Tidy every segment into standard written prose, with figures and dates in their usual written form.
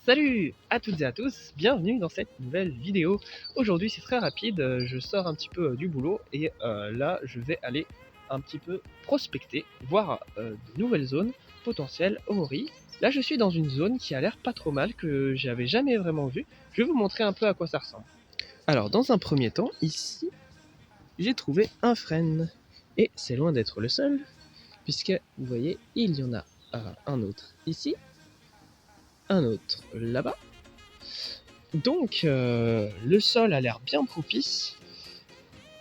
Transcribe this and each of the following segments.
Salut à toutes et à tous, bienvenue dans cette nouvelle vidéo. Aujourd'hui c'est très rapide, je sors un petit peu du boulot et là je vais aller un petit peu prospecter, voir de nouvelles zones potentielles au Mori. Là je suis dans une zone qui a l'air pas trop mal, que j'avais jamais vraiment vue. Je vais vous montrer un peu à quoi ça ressemble. Alors dans un premier temps, ici j'ai trouvé un frêne. Et c'est loin d'être le seul, puisque vous voyez il y en a un autre ici, un autre là-bas. Donc le sol a l'air bien propice.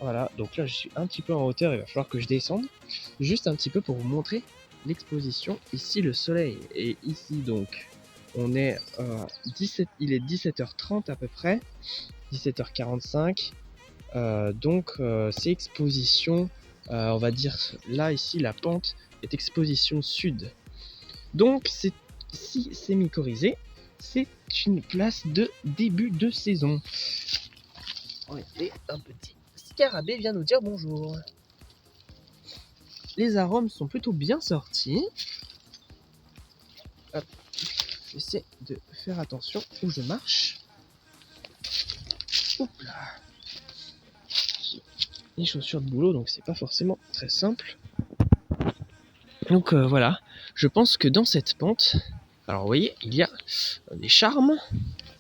Voilà, donc là je suis un petit peu en hauteur, il va falloir que je descende. Juste un petit peu pour vous montrer l'exposition. Ici le soleil est ici, donc on est il est 17h30 à peu près, 17h45. Donc c'est exposition, on va dire là ici la pente est exposition sud. Donc c'est ici c'est mycorhizé. C'est une place de début de saison. Et un petit scarabée vient nous dire bonjour. Les arômes sont plutôt bien sortis. Hop. J'essaie de faire attention où je marche. Hop là. J'ai les chaussures de boulot, donc c'est pas forcément très simple. Donc voilà, je pense que dans cette pente, alors vous voyez, il y a des charmes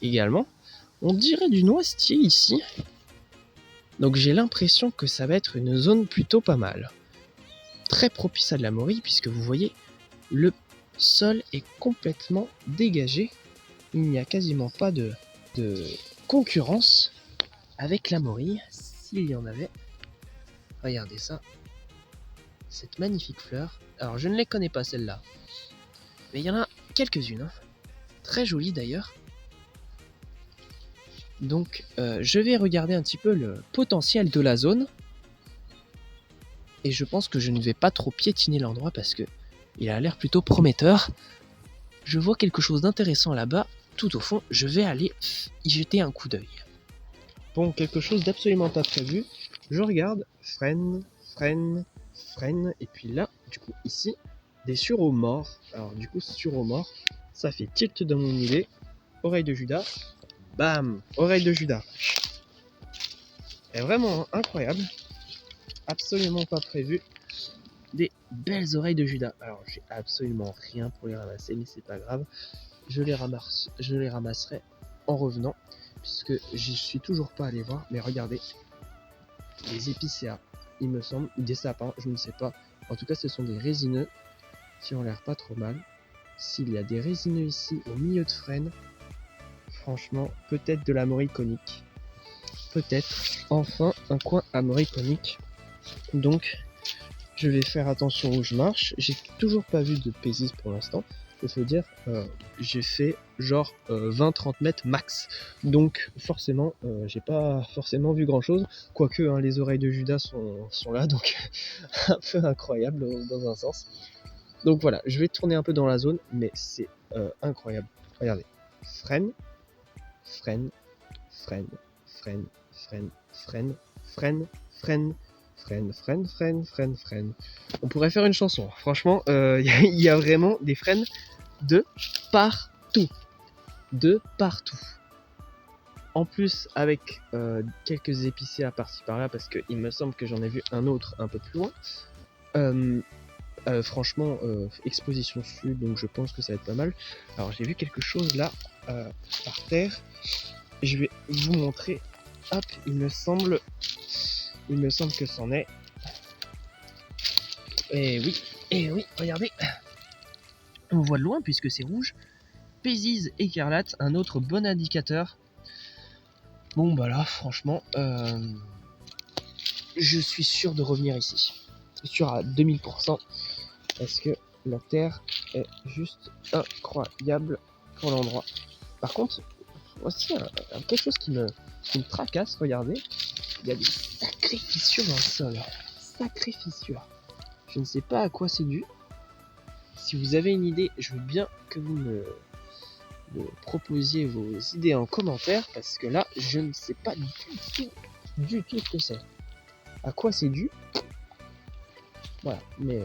également. On dirait du noisetier ici. Donc j'ai l'impression que ça va être une zone plutôt pas mal. Très propice à de la morille, puisque vous voyez, le sol est complètement dégagé. Il n'y a quasiment pas de concurrence avec la morille, s'il y en avait. Regardez ça, cette magnifique fleur. Alors je ne les connais pas celles-là, mais il y en a quelques-unes, hein. Très jolies d'ailleurs. Donc je vais regarder un petit peu le potentiel de la zone. Et je pense que je ne vais pas trop piétiner l'endroit parce que il a l'air plutôt prometteur. Je vois quelque chose d'intéressant là-bas, tout au fond. Je vais aller y jeter un coup d'œil. Bon, quelque chose d'absolument pas prévu. Je regarde, freine, et puis là, du coup, ici, des sureaux morts. Alors, du coup, sureaux morts, ça fait tilt dans mon idée. Oreille de Judas, bam, oreille de Judas. C'est vraiment incroyable. Absolument pas prévu. Des belles oreilles de Judas. Alors, j'ai absolument rien pour les ramasser, mais c'est pas grave. Je les ramasserai en revenant, puisque j'y suis toujours pas allé voir. Mais regardez, des épicéas, il me semble, des sapins, je ne sais pas. En tout cas, ce sont des résineux qui ont l'air pas trop mal. S'il y a des résineux ici au milieu de frênes, franchement, peut-être de la moriconique. Peut-être enfin un coin à moriconique. Donc, je vais faire attention où je marche. J'ai toujours pas vu de pésis pour l'instant. Il faut dire, j'ai fait genre 20-30 mètres max. Donc forcément, j'ai pas forcément vu grand chose. Quoique hein, les oreilles de Judas sont là, donc un peu incroyable dans un sens. Donc voilà, je vais tourner un peu dans la zone, mais c'est incroyable. Regardez, freine, freine, freine, freine, freine, freine, freine, freine. Freine. On pourrait faire une chanson. Franchement, il y a vraiment des freines de partout. De partout. En plus, avec quelques épicéas par-ci par-là, parce qu'il me semble que j'en ai vu un autre un peu plus loin. Franchement, exposition sud, donc je pense que ça va être pas mal. Alors, j'ai vu quelque chose là, par terre. Je vais vous montrer. Hop, il me semble que c'en est. Et oui, regardez. On voit de loin puisque c'est rouge. Pésis écarlate, un autre bon indicateur. Bon bah là, franchement, je suis sûr de revenir ici. Sûr à 2000%. Parce que la terre est juste incroyable pour l'endroit. Par contre, aussi quelque chose qui me tracasse, regardez. Il y a des sacrées fissures dans le sol. Sacrées fissures. Je ne sais pas à quoi c'est dû. Si vous avez une idée, je veux bien que vous me proposiez vos idées en commentaire, parce que là, je ne sais pas du tout ce que c'est. À quoi c'est dû. Voilà, mais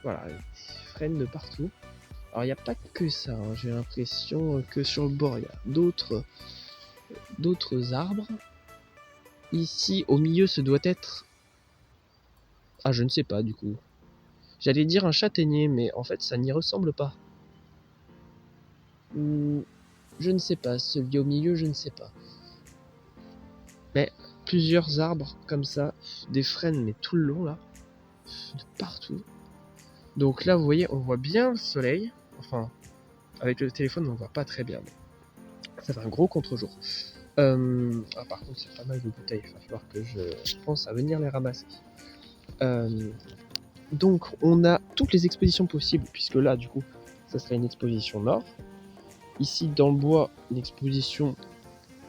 voilà, freine de partout. Alors il n'y a pas que ça, hein. J'ai l'impression que sur le bord il y a d'autres arbres. Ici au milieu ce doit être... Ah je ne sais pas du coup. J'allais dire un châtaignier mais en fait ça n'y ressemble pas. Je ne sais pas, celui au milieu je ne sais pas. Mais plusieurs arbres comme ça, des frênes mais tout le long là, de partout. Donc là vous voyez on voit bien le soleil. Enfin avec le téléphone on voit pas très bien. Ça fait un gros contre-jour. Par contre c'est pas mal de bouteilles, il va falloir que je pense à venir les ramasser. Donc on a toutes les expositions possibles, puisque là du coup ça serait une exposition nord. Ici dans le bois une exposition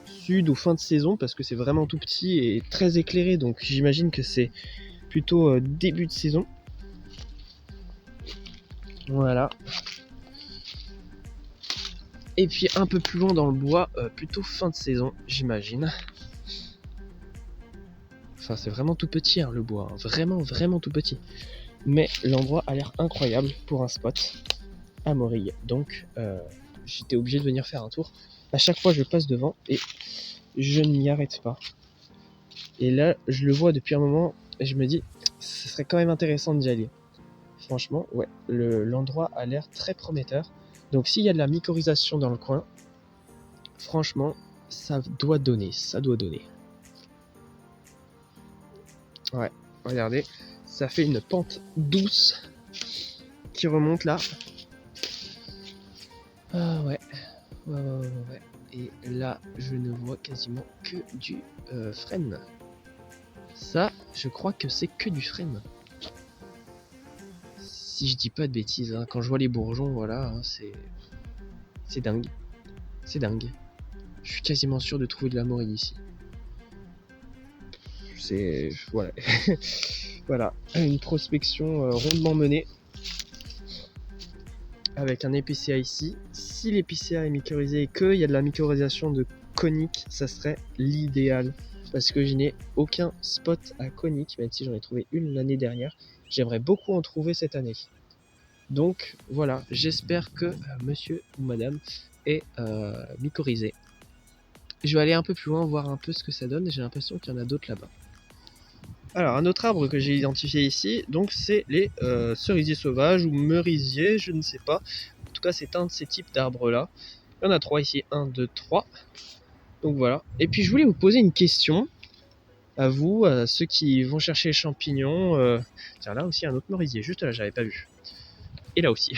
sud ou fin de saison, parce que c'est vraiment tout petit et très éclairé, donc j'imagine que c'est plutôt début de saison. Voilà. Et puis un peu plus loin dans le bois, plutôt fin de saison, j'imagine. Enfin, c'est vraiment tout petit, hein, le bois. Hein. Vraiment, vraiment tout petit. Mais l'endroit a l'air incroyable pour un spot à Morille. Donc, j'étais obligé de venir faire un tour. À chaque fois, je passe devant et je ne m'y arrête pas. Et là, je le vois depuis un moment et je me dis, ce serait quand même intéressant d'y aller. Franchement, ouais, l'endroit a l'air très prometteur. Donc s'il y a de la mycorhisation dans le coin, franchement, ça doit donner, Ouais, regardez, ça fait une pente douce qui remonte là. Ah ouais. Et là, je ne vois quasiment que du frêne. Ça, je crois que c'est que du frêne. Si je dis pas de bêtises, hein, quand je vois les bourgeons, voilà, hein, c'est dingue. C'est dingue. Je suis quasiment sûr de trouver de la morille ici. C'est... Voilà. Voilà, une prospection rondement menée. Avec un épicéa ici. Si l'épicéa est mycorhisé et qu'il y a de la mycorhisation de conique, ça serait l'idéal. Parce que je n'ai aucun spot à conique, même si j'en ai trouvé une l'année dernière. J'aimerais beaucoup en trouver cette année. Donc voilà, j'espère que monsieur ou madame est mycorhisé. Je vais aller un peu plus loin, voir un peu ce que ça donne. J'ai l'impression qu'il y en a d'autres là-bas. Alors un autre arbre que j'ai identifié ici, donc c'est les cerisiers sauvages ou merisiers, je ne sais pas. En tout cas c'est un de ces types d'arbres là. Il y en a 3 ici, 1, 2, 3. Donc voilà. Et puis je voulais vous poser une question à vous, à ceux qui vont chercher les champignons. Tiens là aussi un autre merisier, juste là j'avais pas vu. Et là aussi.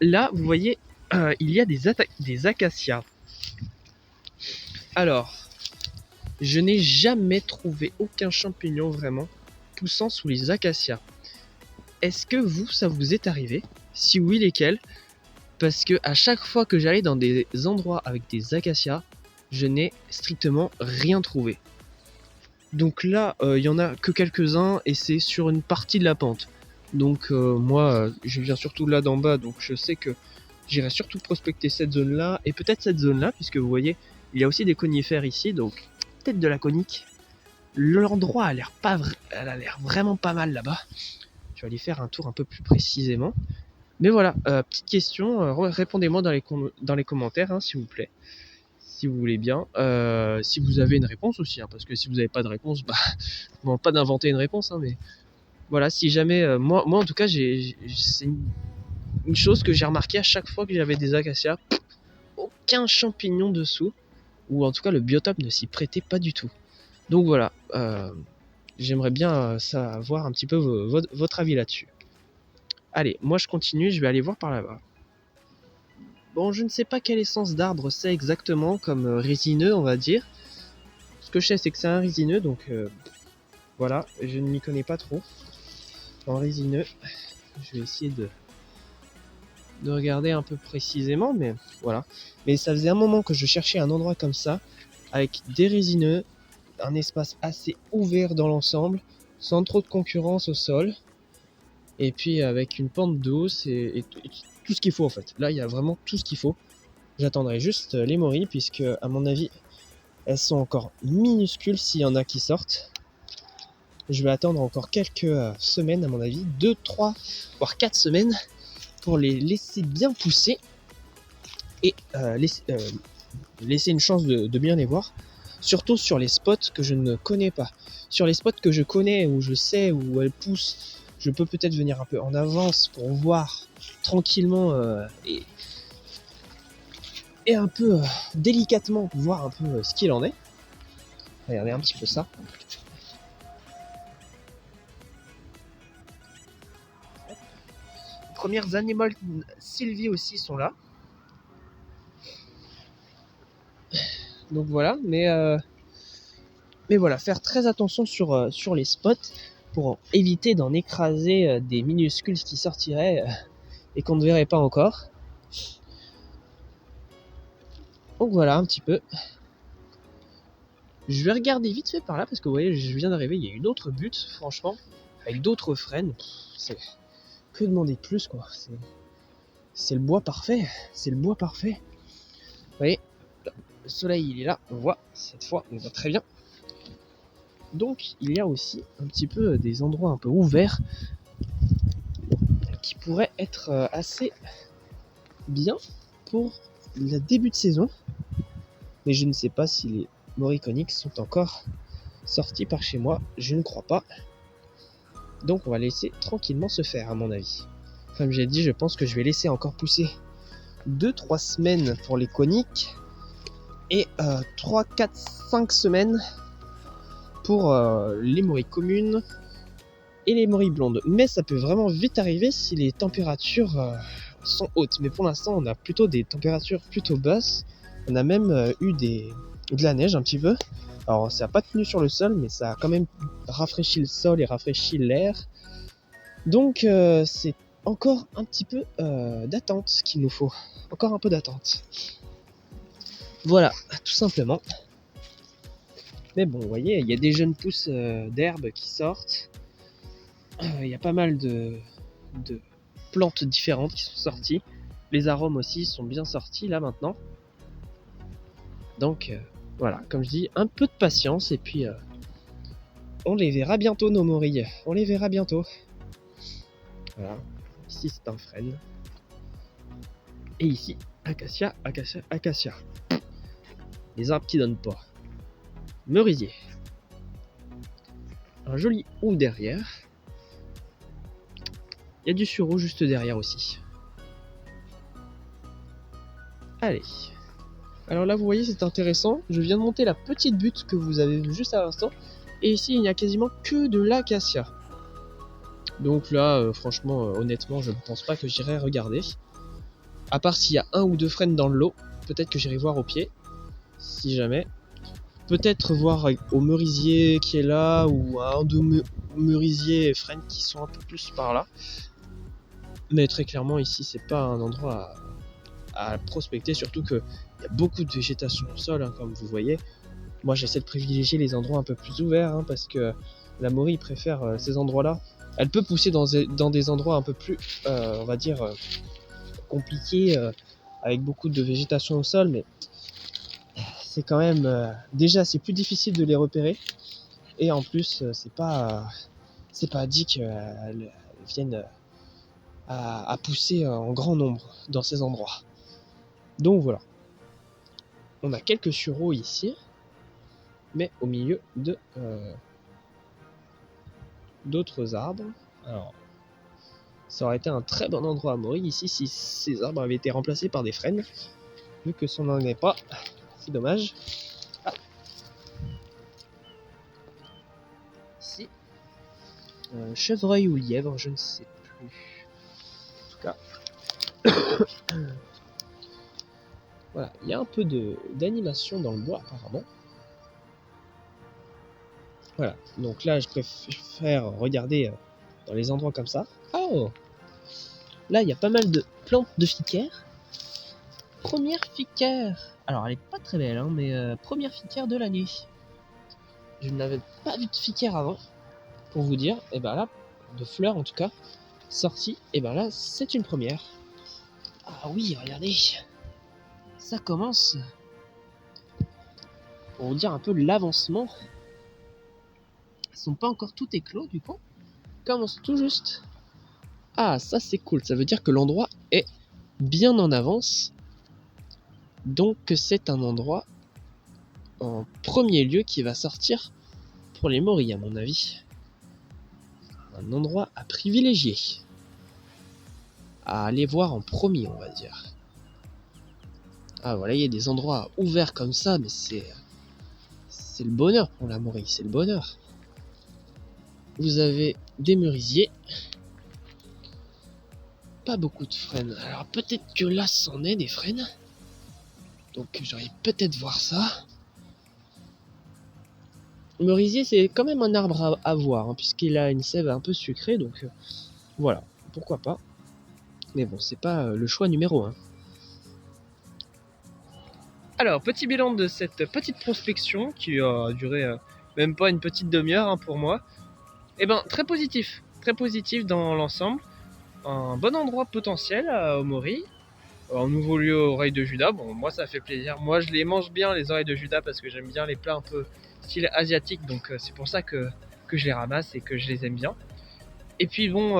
Là vous voyez, il y a des acacias. Alors, je n'ai jamais trouvé aucun champignon vraiment poussant sous les acacias. Est-ce que vous, ça vous est arrivé? Si oui, lesquels? Parce que à chaque fois que j'allais dans des endroits avec des acacias, je n'ai strictement rien trouvé. Donc là, il y en a que quelques-uns et c'est sur une partie de la pente. Donc moi, je viens surtout là d'en bas, donc je sais que j'irai surtout prospecter cette zone-là et peut-être cette zone-là, puisque vous voyez, il y a aussi des conifères ici, donc peut-être de la conique. L'endroit a l'air vraiment pas mal là-bas. Je vais aller faire un tour un peu plus précisément. Mais voilà, petite question, répondez-moi dans les commentaires, hein, s'il vous plaît. Si vous voulez bien. Si vous avez une réponse aussi, hein, parce que si vous n'avez pas de réponse, bah, je ne demande pas d'inventer une réponse, hein, mais voilà, si jamais. Moi en tout cas, c'est une chose que j'ai remarqué à chaque fois que j'avais des acacias. Aucun champignon dessous, ou en tout cas le biotope ne s'y prêtait pas du tout. Donc voilà, j'aimerais bien savoir un petit peu votre avis là-dessus. Allez, moi je continue, je vais aller voir par là-bas. Bon, je ne sais pas quelle essence d'arbre c'est exactement, comme résineux on va dire. Ce que je sais c'est que c'est un résineux, donc voilà, je ne m'y connais pas trop. En résineux, je vais essayer de regarder un peu précisément, mais voilà. Mais ça faisait un moment que je cherchais un endroit comme ça, avec des résineux, un espace assez ouvert dans l'ensemble, sans trop de concurrence au sol, et puis avec une pente douce et tout ce qu'il faut en fait. Là il y a vraiment tout ce qu'il faut. J'attendrai juste les morilles, puisque à mon avis elles sont encore minuscules s'il y en a qui sortent. Je vais attendre encore quelques semaines à mon avis, 2, 3, voire 4 semaines, pour les laisser bien pousser et laisser une chance de bien les voir. Surtout sur les spots que je ne connais pas. Sur les spots que je connais, où je sais où elles poussent, je peux peut-être venir un peu en avance pour voir tranquillement et un peu délicatement voir un peu ce qu'il en est. Regardez un petit peu ça. Les premières Animal Sylvie aussi sont là. Donc voilà, mais voilà, faire très attention sur les spots pour éviter d'en écraser des minuscules qui sortiraient et qu'on ne verrait pas encore. Donc voilà un petit peu. Je vais regarder vite fait par là parce que vous voyez, je viens d'arriver, il y a une autre butte, franchement, avec d'autres frênes. C'est que demander de plus, quoi. C'est le bois parfait. C'est le bois parfait. Vous voyez, le soleil il est là, on voit, cette fois on voit très bien. Donc il y a aussi un petit peu des endroits un peu ouverts qui pourraient être assez bien pour le début de saison. Mais je ne sais pas si les Moriconyx sont encore sortis par chez moi, je ne crois pas. Donc on va laisser tranquillement se faire à mon avis. Comme j'ai dit, je pense que je vais laisser encore pousser 2-3 semaines pour les coniques et 3, 4, 5 semaines pour les morilles communes et les morilles blondes. Mais ça peut vraiment vite arriver si les températures sont hautes. Mais pour l'instant, on a plutôt des températures plutôt basses. On a même eu de la neige un petit peu. Alors ça n'a pas tenu sur le sol, mais ça a quand même rafraîchi le sol et rafraîchi l'air. Donc c'est encore un petit peu d'attente qu'il nous faut. Encore un peu d'attente. Voilà, tout simplement. Mais bon, vous voyez, il y a des jeunes pousses d'herbe qui sortent. Il y a pas mal de plantes différentes qui sont sorties. Les arômes aussi sont bien sortis là maintenant. Donc voilà, comme je dis, un peu de patience et puis on les verra bientôt nos morilles. On les verra bientôt. Voilà, ici c'est un frêne. Et ici, acacia, acacia, acacia. Les arbres qui donnent pas. Merisier. Un joli hou derrière. Il y a du sureau juste derrière aussi. Allez. Alors là, vous voyez, c'est intéressant. Je viens de monter la petite butte que vous avez vue juste à l'instant. Et ici, il n'y a quasiment que de l'acacia. Donc là, franchement, honnêtement, je ne pense pas que j'irai regarder. À part s'il y a un ou deux frênes dans le lot. Peut-être que j'irai voir au pied. Si jamais. Peut-être voir au merisier qui est là. Ou à un de merisier et frênes qui sont un peu plus par là. Mais très clairement, ici, c'est pas un endroit à prospecter. Surtout qu'il y a beaucoup de végétation au sol, hein, comme vous voyez. Moi, j'essaie de privilégier les endroits un peu plus ouverts, hein, parce que la morille préfère ces endroits-là. Elle peut pousser dans des endroits un peu plus, on va dire, compliqués, avec beaucoup de végétation au sol, mais c'est quand même... déjà, c'est plus difficile de les repérer, et en plus, c'est pas dit qu'elles viennent à pousser en grand nombre dans ces endroits. Donc voilà. On a quelques sureaux ici, mais au milieu de d'autres arbres. Alors, ça aurait été un très bon endroit à mourir ici si ces arbres avaient été remplacés par des frênes. Vu que ça n'en est pas, c'est dommage. Ah. Ici, chevreuil ou lièvre, je ne sais plus. En tout cas, voilà, il y a un peu d'animation dans le bois apparemment. Voilà, donc là je préfère regarder dans les endroits comme ça. Oh, là il y a pas mal de plantes de ficaire. Première ficaire. Alors elle est pas très belle, hein, mais première ficaire de l'année. Je n'avais pas vu de ficaire avant, pour vous dire. Et ben là, de fleurs en tout cas, sorties. Et ben là, c'est une première. Ah oui, regardez, ça commence. Pour vous dire un peu l'avancement. Elles sont pas encore toutes éclos du coup. Commence tout juste Ah, ça c'est cool, ça veut dire que l'endroit est bien en avance. Donc c'est un endroit en premier lieu qui va sortir pour les morilles à mon avis. Un endroit à privilégier. À aller voir en premier, on va dire. Ah voilà, il y a des endroits ouverts comme ça, mais c'est le bonheur pour la morille, c'est le bonheur. Vous avez des merisiers. Pas beaucoup de frênes. Alors peut-être que là, c'en est des frênes. Donc j'aurais peut-être voir ça. Le merisier, c'est quand même un arbre à voir, hein, puisqu'il a une sève un peu sucrée, donc voilà, pourquoi pas. Mais bon, c'est pas le choix numéro 1. Alors, petit bilan de cette petite prospection qui a duré même pas une petite demi-heure hein, pour moi. Eh ben, très positif dans l'ensemble. Un bon endroit potentiel au Maury. Un nouveau lieu aux oreilles de Judas. Bon, moi ça fait plaisir. Moi je les mange bien les oreilles de Judas parce que j'aime bien les plats un peu style asiatique. Donc c'est pour ça que je les ramasse et que je les aime bien. Et puis bon,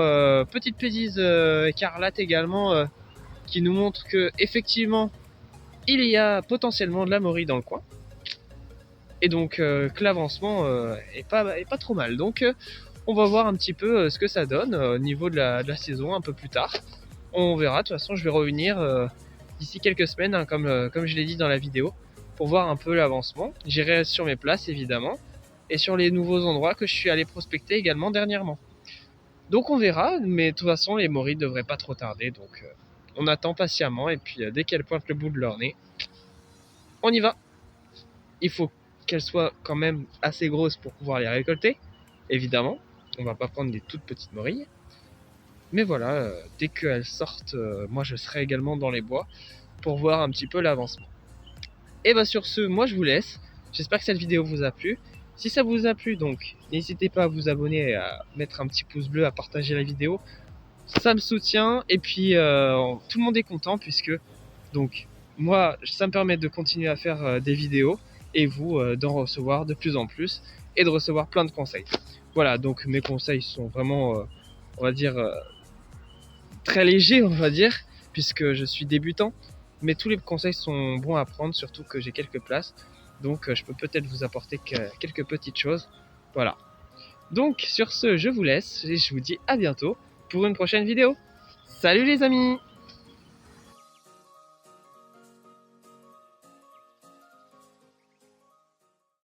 petite pédise écarlate également qui nous montre que effectivement il y a potentiellement de la morille dans le coin. Et donc que l'avancement est pas trop mal. Donc on va voir un petit peu ce que ça donne au niveau de la saison un peu plus tard. On verra, de toute façon je vais revenir d'ici quelques semaines, hein, comme je l'ai dit dans la vidéo, pour voir un peu l'avancement. J'irai sur mes places évidemment, et sur les nouveaux endroits que je suis allé prospecter également dernièrement. Donc on verra, mais de toute façon les morilles ne devraient pas trop tarder, donc on attend patiemment, et puis dès qu'elles pointent le bout de leur nez, on y va. Il faut qu'elles soient quand même assez grosses pour pouvoir les récolter, évidemment. On va pas prendre des toutes petites morilles. Mais voilà, dès qu'elles sortent, moi je serai également dans les bois pour voir un petit peu l'avancement. Et bah sur ce, moi je vous laisse. J'espère que cette vidéo vous a plu. Si ça vous a plu, donc n'hésitez pas à vous abonner et à mettre un petit pouce bleu, à partager la vidéo. Ça me soutient et puis tout le monde est content puisque donc moi ça me permet de continuer à faire des vidéos et vous d'en recevoir de plus en plus et de recevoir plein de conseils. Voilà, donc mes conseils sont vraiment, on va dire, très léger, on va dire, puisque je suis débutant. Mais tous les conseils sont bons à prendre, surtout que j'ai quelques places. Donc je peux peut-être vous apporter quelques petites choses. Voilà. Donc sur ce, je vous laisse et je vous dis à bientôt pour une prochaine vidéo. Salut les amis!